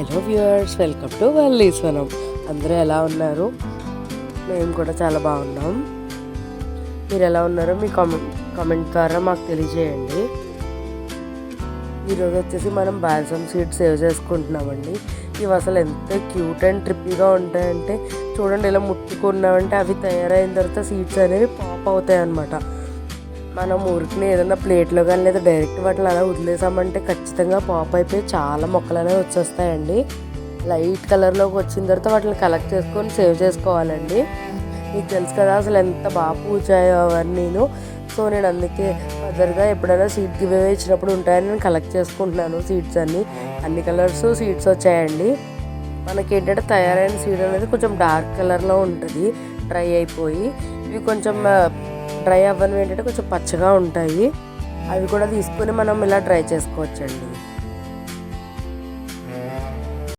Hello viewers, welcome to Vallisvanam. అందరూ ఎలా ఉన్నారు? మేము కూడా చాలా బాగున్నాం. మీరు ఎలా ఉన్నారో మీ కామెంట్ ద్వారా మాకు తెలియజేయండి. ఈరోజు వచ్చేసి మనం బాల్సమ్ సీడ్స్ సేవ్ చేసుకుంటున్నామండి. ఇవి అసలు ఎంత క్యూట్ అండ్ ట్రిప్పీగా ఉంటాయంటే చూడండి, ఇలా ముట్టుకున్నామంటే అవి తయారైన తర్వాత సీడ్స్ అనేవి పాప్ అవుతాయి అన్నమాట. మనం ఊరికి ఏదైనా ప్లేట్లో కానీ లేదా డైరెక్ట్ వాటిని అలా వదిలేసామంటే ఖచ్చితంగా పాప్ అయిపోయి చాలా మొక్కలు అనేవి వచ్చేస్తాయండి. లైట్ కలర్లోకి వచ్చిన తర్వాత వాటిని కలెక్ట్ చేసుకొని సేవ్ చేసుకోవాలండి. మీకు తెలుసు కదా అసలు ఎంత బాగా పూచాయో అవన్నీను. సో నేను అందుకే ఫర్దర్గా ఎప్పుడైనా సీడ్ గివ్ అవే ఇచ్చినప్పుడు ఉంటాయని నేను కలెక్ట్ చేసుకుంటున్నాను. సీడ్స్ అన్ని కలర్స్ సీడ్స్ వచ్చాయండి. మనకి ఏంటంటే తయారైన సీడ్ అనేది కొంచెం డార్క్ కలర్లో ఉంటుంది డ్రై అయిపోయి. ఇవి కొంచెం డ్రై అవ్వనివి ఏంటంటే కొంచెం పచ్చగా ఉంటాయి. అవి కూడా తీసుకొని మనం ఇలా డ్రై చేసుకోవచ్చండి.